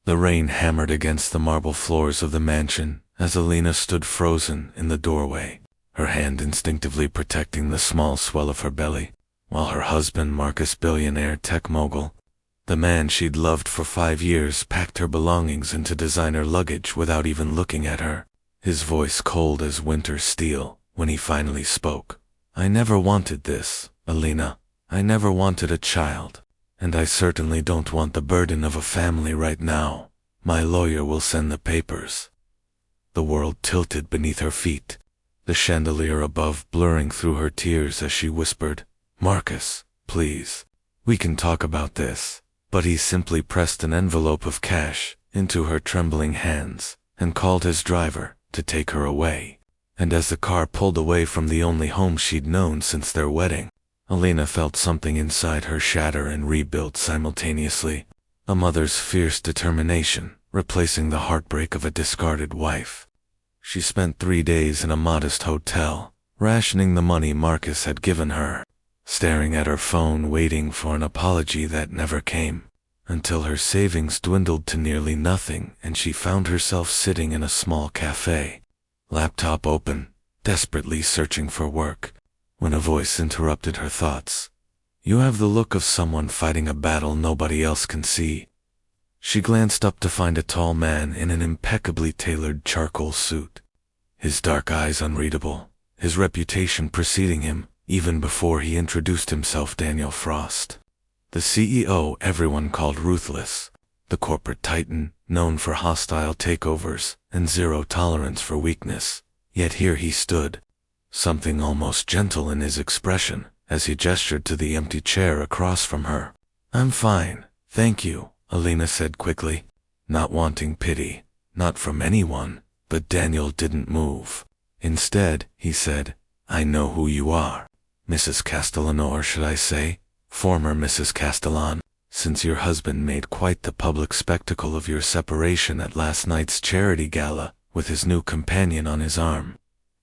The rain hammered against the marble floors of the mansion as Alina stood frozen in the doorway, her hand instinctively protecting the small swell of her belly, while her husband, Marcus, billionaire tech mogul, the man she'd loved for 5 years, packed her belongings into designer luggage without even looking at her, his voice cold as winter steel when he finally spoke. "I never wanted this, Alina. I never wanted a child. And I certainly don't want the burden of a family right now. My lawyer will send the papers." The world tilted beneath her feet, the chandelier above blurring through her tears as she whispered, "Marcus, please. We can talk about this." But he simply pressed an envelope of cash into her trembling hands and called his driver to take her away. And as the car pulled away from the only home she'd known since their wedding, Alina felt something inside her shatter and rebuild simultaneously. A mother's fierce determination, replacing the heartbreak of a discarded wife. She spent 3 days in a modest hotel, rationing the money Marcus had given her, staring at her phone waiting for an apology that never came, until her savings dwindled to nearly nothing and she found herself sitting in a small cafe, laptop open, desperately searching for work, when a voice interrupted her thoughts. "You have the look of someone fighting a battle nobody else can see." She glanced up to find a tall man in an impeccably tailored charcoal suit, his dark eyes unreadable, his reputation preceding him even before he introduced himself. Daniel Frost, the CEO everyone called Ruthless, the corporate titan known for hostile takeovers and zero tolerance for weakness. Yet here he stood, something almost gentle in his expression as he gestured to the empty chair across from her. "I'm fine, thank you," Alina said quickly, not wanting pity, not from anyone. But Daniel didn't move. Instead, he said, "I know who you are. Mrs. Castellan, or should I say, former Mrs. Castellan, since your husband made quite the public spectacle of your separation at last night's charity gala with his new companion on his arm."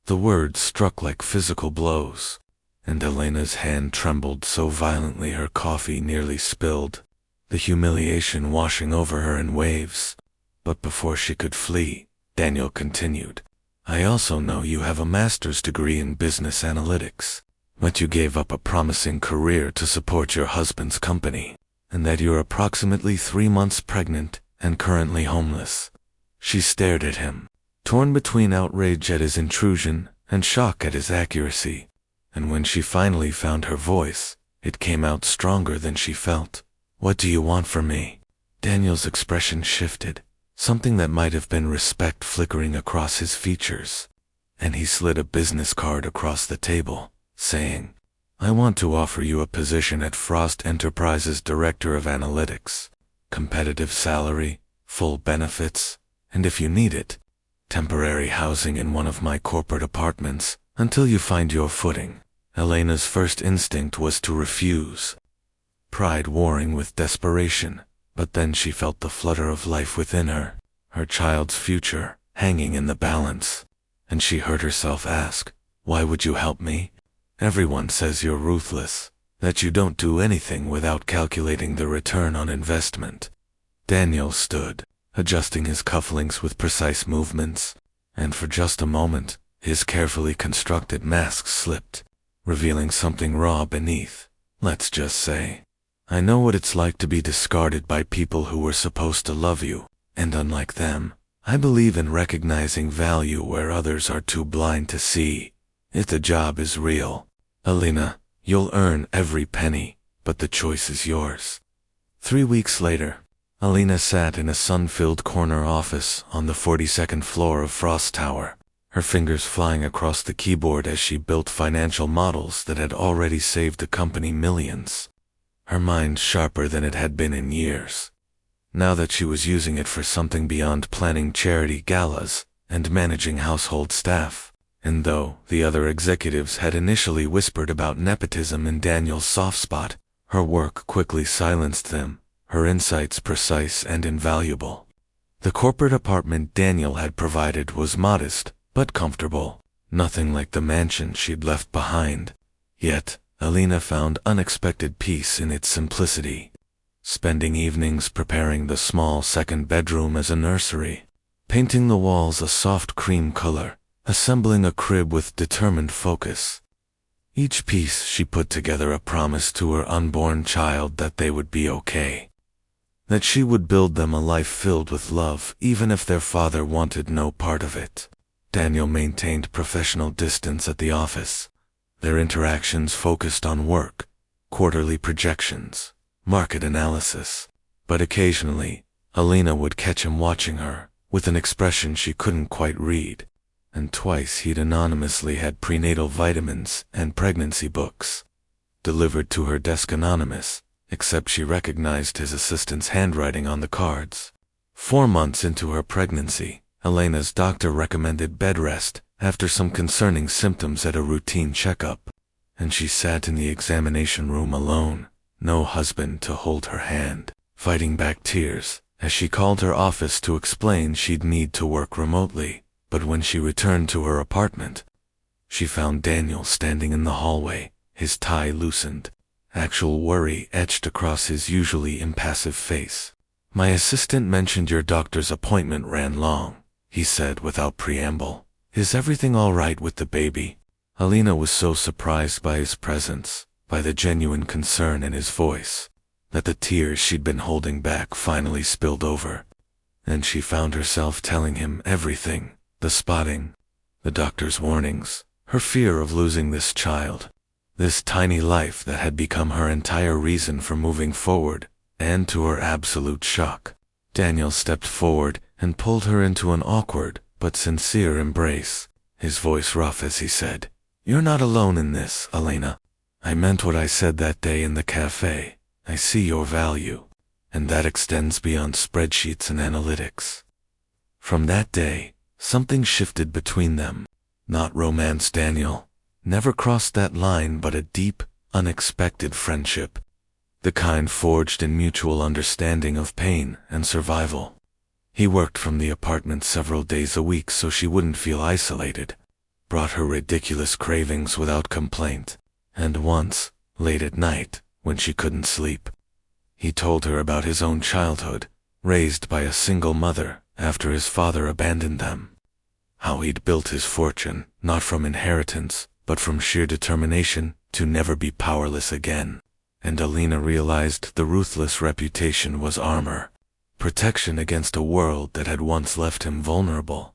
The words struck like physical blows, and Elena's hand trembled so violently her coffee nearly spilled, the humiliation washing over her in waves. But before she could flee, Daniel continued, "I also know you have a master's degree in business analytics, but you gave up a promising career to support your husband's company, and that you're approximately 3 months pregnant and currently homeless." She stared at him, torn between outrage at his intrusion and shock at his accuracy, and when she finally found her voice, it came out stronger than she felt. "What do you want from me?" Daniel's expression shifted, something that might have been respect flickering across his features, and he slid a business card across the table, saying, "I want to offer you a position at Frost Enterprises Director of Analytics, competitive salary, full benefits, and if you need it, temporary housing in one of my corporate apartments until you find your footing." Elena's first instinct was to refuse, pride warring with desperation, but then she felt the flutter of life within her, her child's future hanging in the balance, and she heard herself ask, "Why would you help me? Everyone says you're ruthless, that you don't do anything without calculating the return on investment." Daniel stood, adjusting his cufflinks with precise movements, and for just a moment, his carefully constructed mask slipped, revealing something raw beneath. "Let's just say, I know what it's like to be discarded by people who were supposed to love you, and unlike them, I believe in recognizing value where others are too blind to see. If the job is real, Alina, you'll earn every penny, but the choice is yours." 3 weeks later, Alina sat in a sun-filled corner office on the 42nd floor of Frost Tower, her fingers flying across the keyboard as she built financial models that had already saved the company millions, her mind sharper than it had been in years. Now that she was using it for something beyond planning charity galas and managing household staff, and though the other executives had initially whispered about nepotism in Daniel's soft spot, her work quickly silenced them, her insights precise and invaluable. The corporate apartment Daniel had provided was modest, but comfortable, nothing like the mansion she'd left behind. Yet, Alina found unexpected peace in its simplicity. spending evenings preparing the small second bedroom as a nursery, painting the walls a soft cream color, assembling a crib with determined focus. Each piece she put together a promise to her unborn child that they would be okay, that she would build them a life filled with love even if their father wanted no part of it. Daniel maintained professional distance at the office. Their interactions focused on work, quarterly projections, market analysis, but occasionally, Alina would catch him watching her, with an expression she couldn't quite read, and twice he'd anonymously had prenatal vitamins and pregnancy books delivered to her desk anonymous, except she recognized his assistant's handwriting on the cards. 4 months into her pregnancy, Elena's doctor recommended bed rest after some concerning symptoms at a routine checkup, and she sat in the examination room alone, no husband to hold her hand, fighting back tears as she called her office to explain she'd need to work remotely. But when she returned to her apartment, she found Daniel standing in the hallway, his tie loosened, actual worry etched across his usually impassive face. "My assistant mentioned your doctor's appointment ran long," he said without preamble. "Is everything all right with the baby?" Alina was so surprised by his presence, by the genuine concern in his voice, that the tears she'd been holding back finally spilled over, and she found herself telling him everything. The spotting, the doctor's warnings, her fear of losing this child, this tiny life that had become her entire reason for moving forward, and to her absolute shock, Daniel stepped forward and pulled her into an awkward but sincere embrace, his voice rough as he said, "You're not alone in this, Elena. I meant what I said that day in the cafe. I see your value, and that extends beyond spreadsheets and analytics." From that day, something shifted between them. Not romance, Daniel never crossed that line, but a deep, unexpected friendship, the kind forged in mutual understanding of pain and survival. He worked from the apartment several days a week so she wouldn't feel isolated, brought her ridiculous cravings without complaint, and once, late at night, when she couldn't sleep, he told her about his own childhood, raised by a single mother after his father abandoned them. How he'd built his fortune, not from inheritance, but from sheer determination to never be powerless again. And Alina realized the Ruthless reputation was armor, protection against a world that had once left him vulnerable.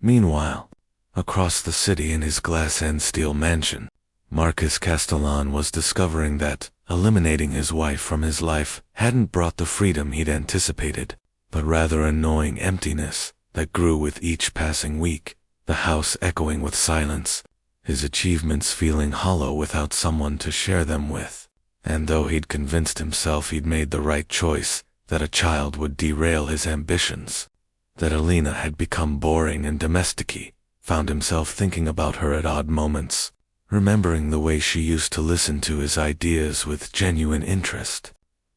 Meanwhile, across the city in his glass and steel mansion, Marcus Castellan was discovering that eliminating his wife from his life hadn't brought the freedom he'd anticipated, but rather a gnawing emptiness that grew with each passing week, the house echoing with silence, his achievements feeling hollow without someone to share them with. And though he'd convinced himself he'd made the right choice, that a child would derail his ambitions, that Alina had become boring and domestic, found himself thinking about her at odd moments, remembering the way she used to listen to his ideas with genuine interest,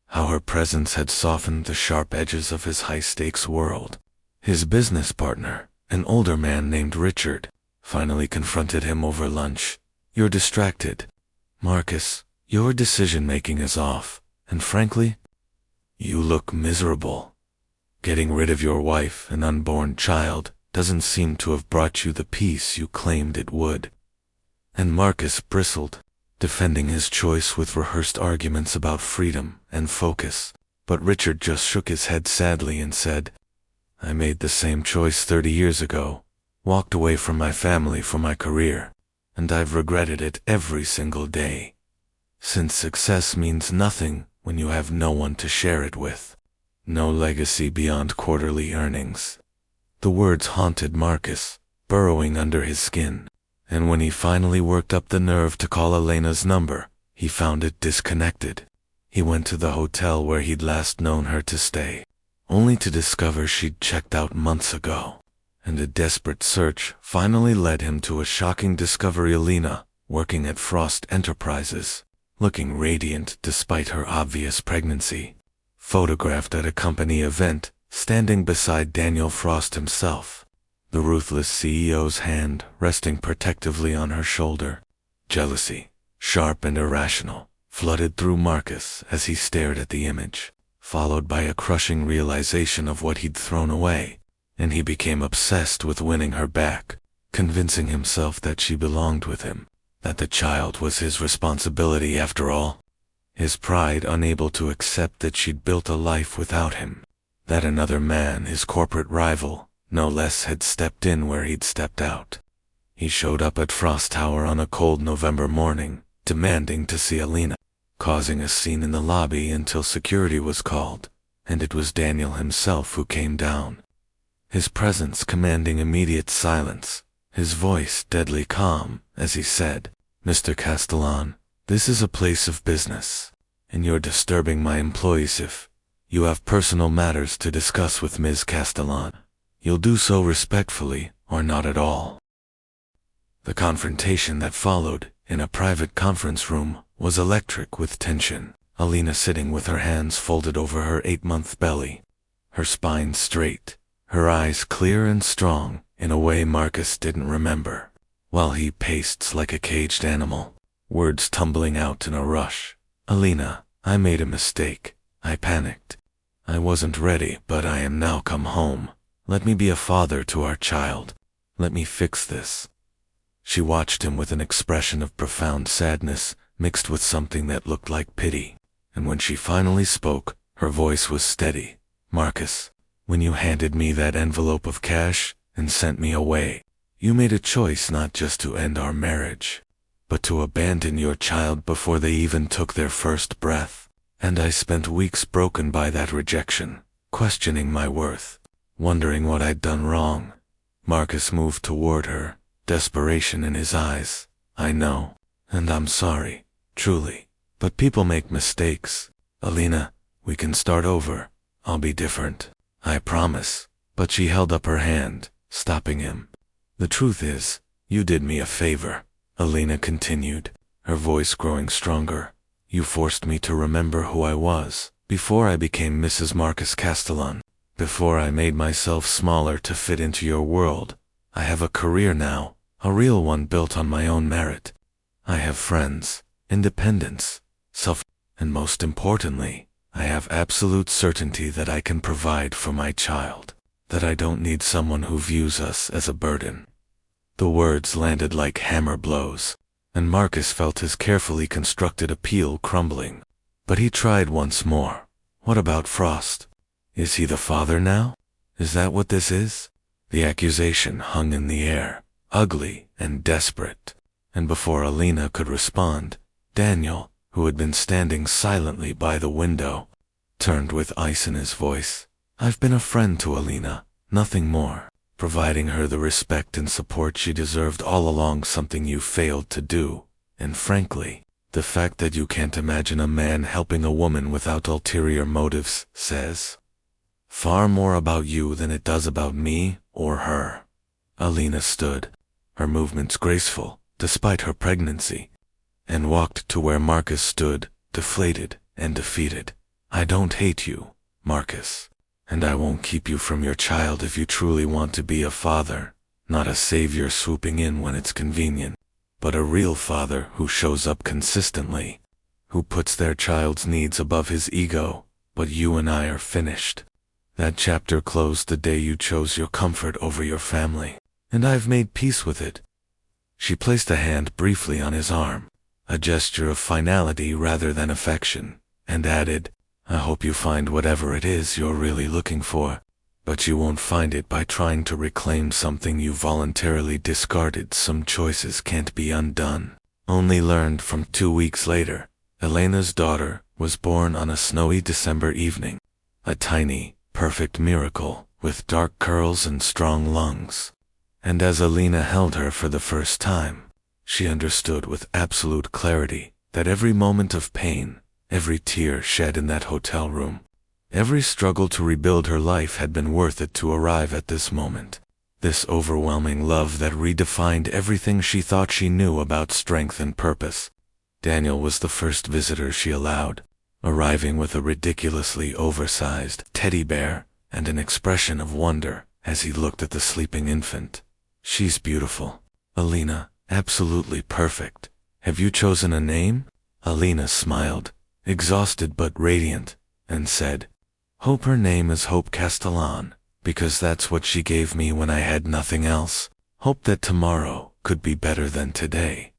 how her presence had softened the sharp edges of his high-stakes world. His business partner, an older man named Richard, finally confronted him over lunch. "You're distracted, Marcus. Your decision-making is off, and frankly, you look miserable. Getting rid of your wife and unborn child doesn't seem to have brought you the peace you claimed it would." And Marcus bristled, defending his choice with rehearsed arguments about freedom and focus. But Richard just shook his head sadly and said, "I made the same choice 30 years ago, walked away from my family for my career, and I've regretted it every single day. Since success means nothing when you have no one to share it with. No legacy beyond quarterly earnings." The words haunted Marcus, burrowing under his skin, and when he finally worked up the nerve to call Elena's number, he found it disconnected. He went to the hotel where he'd last known her to stay, only to discover she'd checked out months ago, and a desperate search finally led him to a shocking discovery: Alina, working at Frost Enterprises, looking radiant despite her obvious pregnancy, photographed at a company event, standing beside Daniel Frost himself, the Ruthless CEO's hand resting protectively on her shoulder. Jealousy, sharp and irrational, flooded through Marcus as he stared at the image. followed by a crushing realization of what he'd thrown away, and he became obsessed with winning her back, convincing himself that she belonged with him, that the child was his responsibility after all. His pride unable to accept that she'd built a life without him, that another man, his corporate rival, no less, had stepped in where he'd stepped out. He showed up at Frost Tower on a cold November morning, demanding to see Alina, causing a scene in the lobby until security was called, and it was Daniel himself who came down. His presence commanding immediate silence, his voice deadly calm as he said, "Mr. Castellan, this is a place of business, and you're disturbing my employees. If you have personal matters to discuss with Ms. Castellan, you'll do so respectfully or not at all." The confrontation that followed, in a private conference room, was electric with tension. Alina sitting with her hands folded over her 8-month belly, her spine straight, her eyes clear and strong in a way Marcus didn't remember, while he paced like a caged animal, words tumbling out in a rush. "Alina, I made a mistake. I panicked. I wasn't ready, but I am now come home. Let me be a father to our child. Let me fix this." She watched him with an expression of profound sadness mixed with something that looked like pity, and when she finally spoke, her voice was steady. "Marcus, when you handed me that envelope of cash and sent me away, you made a choice not just to end our marriage, but to abandon your child before they even took their first breath. And I spent weeks broken by that rejection, questioning my worth, wondering what I'd done wrong." Marcus moved toward her, desperation in his eyes. "I know, and I'm sorry, truly. But people make mistakes. Alina, we can start over. I'll be different. I promise." But she held up her hand, stopping him. "The truth is, you did me a favor," Alina continued, her voice growing stronger. "You forced me to remember who I was, before I became Mrs. Marcus Castellan, before I made myself smaller to fit into your world. I have a career now, a real one built on my own merit. I have friends, independence, and most importantly, I have absolute certainty that I can provide for my child, that I don't need someone who views us as a burden." The words landed like hammer blows, and Marcus felt his carefully constructed appeal crumbling. But he tried once more. "What about Frost? Is he the father now? Is that what this is?" The accusation hung in the air, ugly and desperate, and before Alina could respond, Daniel, who had been standing silently by the window, turned with ice in his voice. "I've been a friend to Alina, nothing more, providing her the respect and support she deserved all along, something you failed to do, and frankly, the fact that you can't imagine a man helping a woman without ulterior motives says far more about you than it does about me or her." Alina stood, her movements graceful, despite her pregnancy, and walked to where Marcus stood, deflated and defeated. "I don't hate you, Marcus, and I won't keep you from your child if you truly want to be a father, not a savior swooping in when it's convenient, but a real father who shows up consistently, who puts their child's needs above his ego. But you and I are finished. That chapter closed the day you chose your comfort over your family, and I've made peace with it." She placed a hand briefly on his arm, a gesture of finality rather than affection, and added, "I hope you find whatever it is you're really looking for, but you won't find it by trying to reclaim something you voluntarily discarded. Some choices can't be undone." Only learned from 2 weeks later, Elena's daughter was born on a snowy December evening, a tiny, perfect miracle with dark curls and strong lungs. And as Alina held her for the first time, she understood with absolute clarity that every moment of pain, every tear shed in that hotel room, every struggle to rebuild her life had been worth it to arrive at this moment. This overwhelming love that redefined everything she thought she knew about strength and purpose. Daniel was the first visitor she allowed, arriving with a ridiculously oversized teddy bear and an expression of wonder as he looked at the sleeping infant. "She's beautiful, Alina, absolutely perfect. Have you chosen a name?" Alina smiled, exhausted but radiant, and said, Hope her name is Hope Castellan, because that's what she gave me when I had nothing else. Hope that tomorrow could be better than today.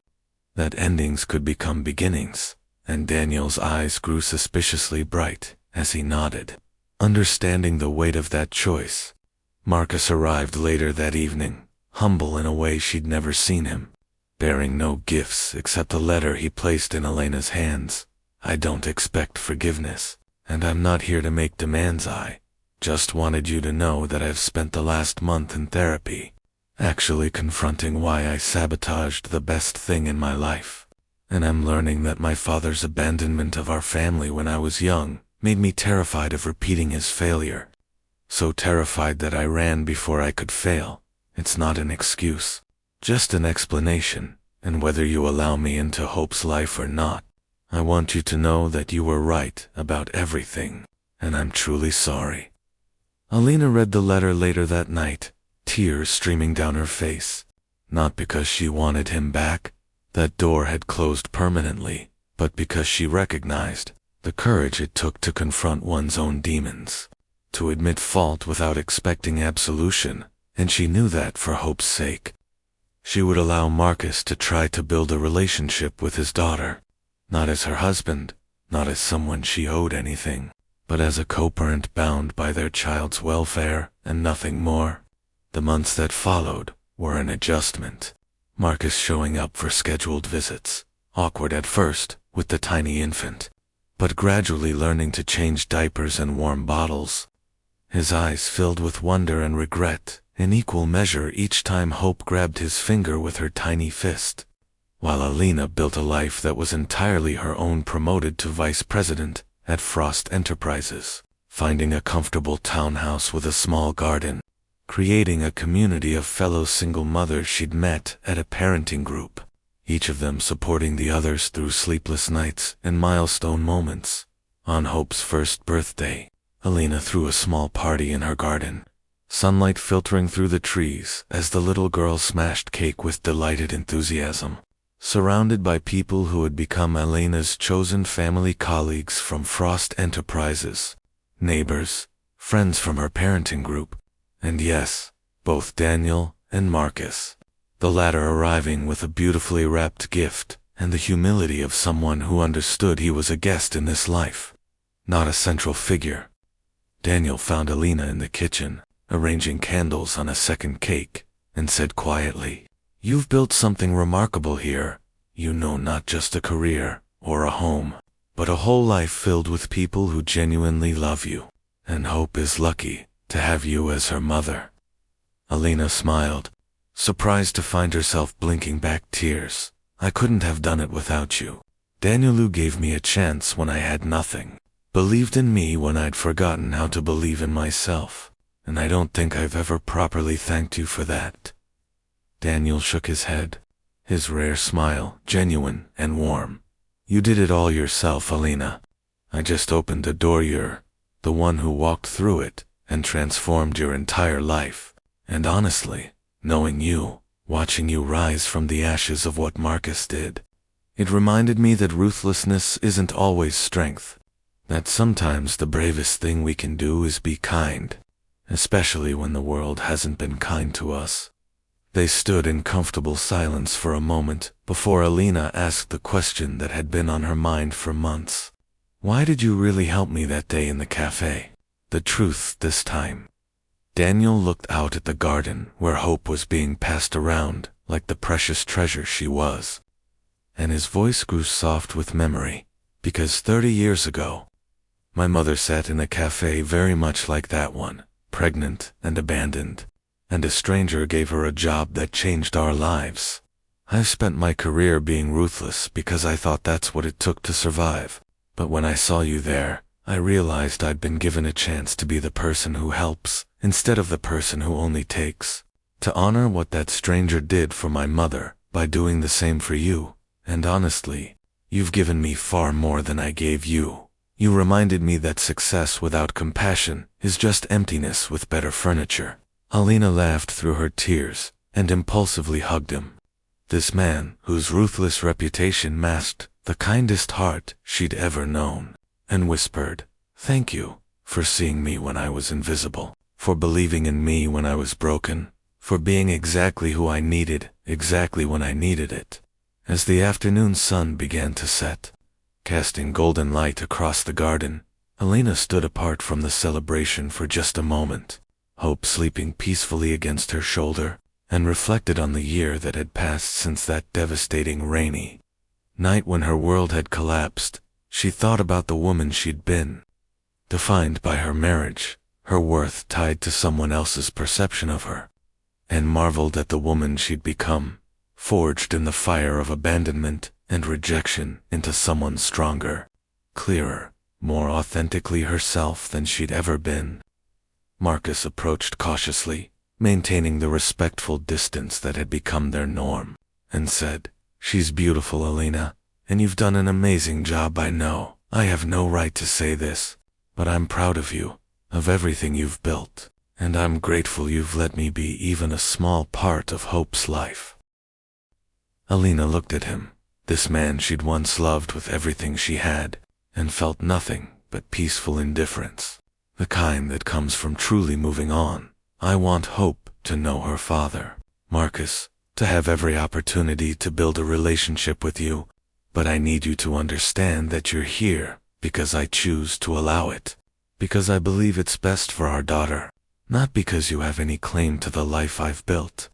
That endings could become beginnings, and Daniel's eyes grew suspiciously bright as he nodded, understanding the weight of that choice. Marcus arrived later that evening, humble in a way she'd never seen him, bearing no gifts except a letter he placed in Elena's hands. I don't expect forgiveness, and I'm not here to make demands. I just wanted you to know that I've spent the last month in therapy, actually confronting why I sabotaged the best thing in my life. And I'm learning that my father's abandonment of our family when I was young made me terrified of repeating his failure. So terrified that I ran before I could fail. It's not an excuse, just an explanation, and whether you allow me into Hope's life or not, I want you to know that you were right about everything, and I'm truly sorry. Alina read the letter later that night, tears streaming down her face, not because she wanted him back, that door had closed permanently, but because she recognized the courage it took to confront one's own demons, to admit fault without expecting absolution, and she knew that for Hope's sake. She would allow Marcus to try to build a relationship with his daughter, not as her husband, not as someone she owed anything, but as a co-parent bound by their child's welfare and nothing more. The months that followed were an adjustment. Marcus showing up for scheduled visits, awkward at first with the tiny infant, but gradually learning to change diapers and warm bottles. His eyes filled with wonder and regret in equal measure each time Hope grabbed his finger with her tiny fist, while Alina built a life that was entirely her own, promoted to vice president at Frost Enterprises, finding a comfortable townhouse with a small garden, creating a community of fellow single mothers she'd met at a parenting group, each of them supporting the others through sleepless nights and milestone moments. On Hope's first birthday, Alina threw a small party in her garden, sunlight filtering through the trees as the little girl smashed cake with delighted enthusiasm, surrounded by people who had become Alina's chosen family colleagues from Frost Enterprises, neighbors, friends from her parenting group, and yes, both Daniel and Marcus, the latter arriving with a beautifully wrapped gift and the humility of someone who understood he was a guest in this life, not a central figure. Daniel found Alina in the kitchen, arranging candles on a second cake, and said quietly, "You've built something remarkable here. You know, not just a career or a home, but a whole life filled with people who genuinely love you, and Hope is lucky to have you as her mother." Alina smiled, surprised to find herself blinking back tears. "I couldn't have done it without you. Danielu gave me a chance when I had nothing, believed in me when I'd forgotten how to believe in myself, and I don't think I've ever properly thanked you for that." Daniel shook his head, his rare smile genuine and warm. "You did it all yourself, Alina. I just opened the door. You're the one who walked through it and transformed your entire life. And honestly, knowing you, watching you rise from the ashes of what Marcus did, it reminded me that ruthlessness isn't always strength, that sometimes the bravest thing we can do is be kind, especially when the world hasn't been kind to us." They stood in comfortable silence for a moment before Alina asked the question that had been on her mind for months. "Why did you really help me that day in the cafe? The truth this time." Daniel looked out at the garden where Hope was being passed around like the precious treasure she was, and his voice grew soft with memory, because 30 years ago, my mother sat in a cafe very much like that one, pregnant and abandoned, and a stranger gave her a job that changed our lives. I've spent my career being ruthless because I thought that's what it took to survive, but when I saw you there, I realized I'd been given a chance to be the person who helps, instead of the person who only takes. To honor what that stranger did for my mother by doing the same for you, and honestly, you've given me far more than I gave you. You reminded me that success without compassion is just emptiness with better furniture." Alina laughed through her tears and impulsively hugged him. This man, whose ruthless reputation masked the kindest heart she'd ever known, and whispered, "Thank you, for seeing me when I was invisible, for believing in me when I was broken, for being exactly who I needed, exactly when I needed it. As the afternoon sun began to set, casting golden light across the garden, Alina stood apart from the celebration for just a moment, hope sleeping peacefully against her shoulder, and reflected on the year that had passed since that devastating rainy night when her world had collapsed. She thought about the woman she'd been, defined by her marriage, her worth tied to someone else's perception of her, and marveled at the woman she'd become, forged in the fire of abandonment and rejection into someone stronger, clearer, more authentically herself than she'd ever been. Marcus approached cautiously, maintaining the respectful distance that had become their norm, and said, "She's beautiful, Alina, and you've done an amazing job. I know I have no right to say this, but I'm proud of you, of everything you've built, and I'm grateful you've let me be even a small part of Hope's life." Alina looked at him, this man she'd once loved with everything she had, and felt nothing but peaceful indifference, the kind that comes from truly moving on. "I want Hope to know her father, Marcus, to have every opportunity to build a relationship with you, but I need you to understand that you're here because I choose to allow it, because I believe it's best for our daughter, not because you have any claim to the life I've built."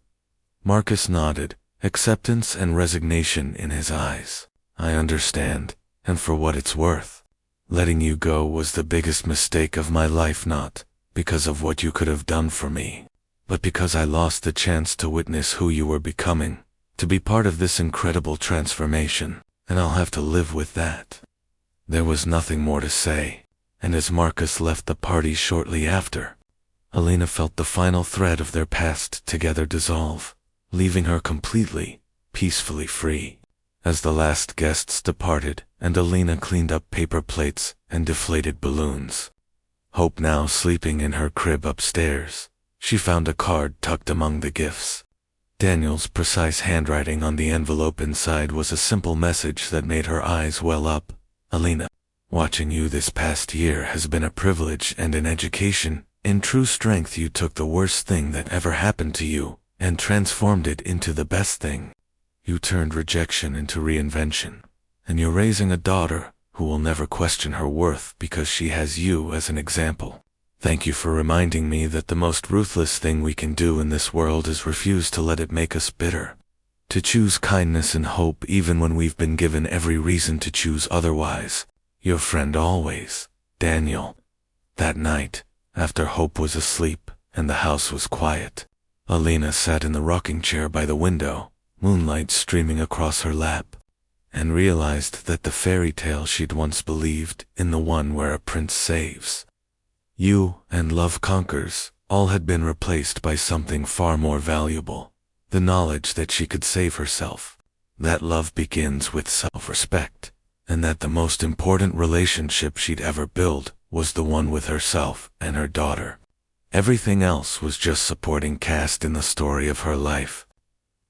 Marcus nodded, acceptance and resignation in his eyes. "I understand, and for what it's worth, letting you go was the biggest mistake of my life, not because of what you could have done for me, but because I lost the chance to witness who you were becoming, to be part of this incredible transformation, and I'll have to live with that." There was nothing more to say, and as Marcus left the party shortly after, Alina felt the final thread of their past together dissolve, leaving her completely, peacefully free. As the last guests departed and Alina cleaned up paper plates and deflated balloons, Hope now sleeping in her crib upstairs, she found a card tucked among the gifts. Daniel's precise handwriting on the envelope inside was a simple message that made her eyes well up. "Alina, watching you this past year has been a privilege and an education. In true strength, you took the worst thing that ever happened to you and transformed it into the best thing. You turned rejection into reinvention, and you're raising a daughter who will never question her worth because she has you as an example. Thank you for reminding me that the most ruthless thing we can do in this world is refuse to let it make us bitter, to choose kindness and hope even when we've been given every reason to choose otherwise. Your friend always, Daniel." That night, after Hope was asleep and the house was quiet, Alina sat in the rocking chair by the window, moonlight streaming across her lap, and realized that the fairy tale she'd once believed in, the one where a prince saves you and love conquers, all had been replaced by something far more valuable, the knowledge that she could save herself, that love begins with self-respect, and that the most important relationship she'd ever build was the one with herself and her daughter. Everything else was just supporting cast in the story of her life.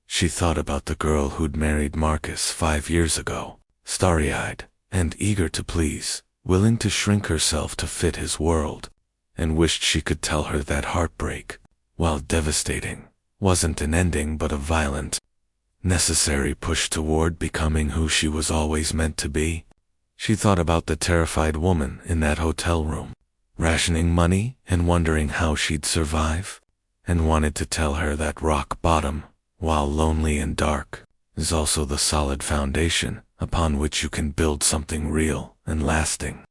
She thought about the girl who'd married Marcus 5 years ago, starry-eyed and eager to please, willing to shrink herself to fit his world, and wished she could tell her that heartbreak, while devastating, wasn't an ending but a violent, necessary push toward becoming who she was always meant to be. She thought about the terrified woman in that hotel room, rationing money and wondering how she'd survive, and wanted to tell her that rock bottom, while lonely and dark, is also the solid foundation upon which you can build something real and lasting.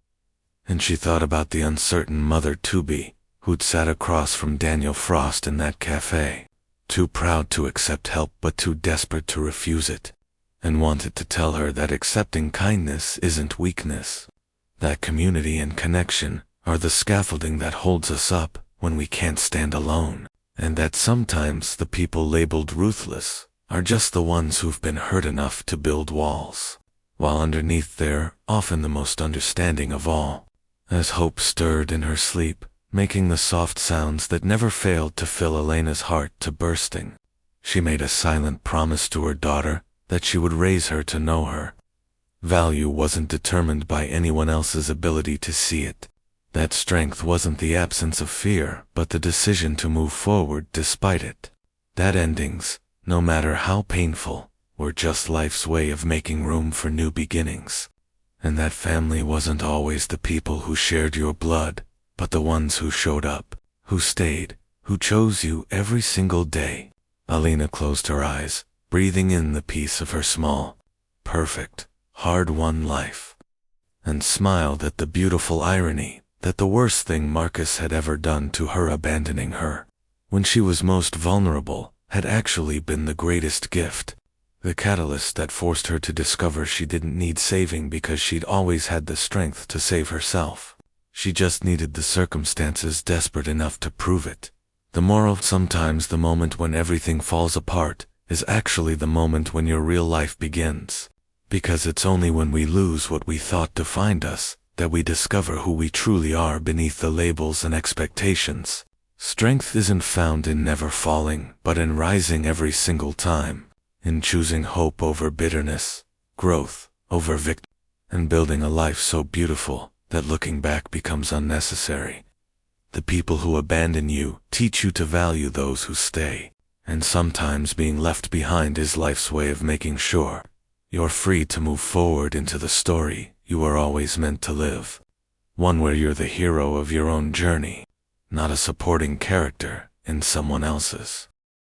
And she thought about the uncertain mother-to-be who'd sat across from Daniel Frost in that cafe, too proud to accept help but too desperate to refuse it, and wanted to tell her that accepting kindness isn't weakness, that community and connection are the scaffolding that holds us up when we can't stand alone, and that sometimes the people labeled ruthless are just the ones who've been hurt enough to build walls, while underneath they're often the most understanding of all. As Hope stirred in her sleep, making the soft sounds that never failed to fill Elena's heart to bursting, she made a silent promise to her daughter that she would raise her to know her value wasn't determined by anyone else's ability to see it. That strength wasn't the absence of fear, but the decision to move forward despite it. That endings, no matter how painful, were just life's way of making room for new beginnings. And that family wasn't always the people who shared your blood, but the ones who showed up, who stayed, who chose you every single day. Alina closed her eyes, breathing in the peace of her small, perfect, hard-won life, and smiled at the beautiful irony that the worst thing Marcus had ever done to her, abandoning her when she was most vulnerable, had actually been the greatest gift. The catalyst that forced her to discover she didn't need saving because she'd always had the strength to save herself. She just needed the circumstances desperate enough to prove it. The moral: sometimes the moment when everything falls apart is actually the moment when your real life begins. Because it's only when we lose what we thought defined us that we discover who we truly are beneath the labels and expectations. Strength isn't found in never falling, but in rising every single time, in choosing hope over bitterness, growth over victory, and building a life so beautiful that looking back becomes unnecessary. The people who abandon you teach you to value those who stay, and sometimes being left behind is life's way of making sure you're free to move forward into the story you were always meant to live. One where you're the hero of your own journey, not a supporting character in someone else's.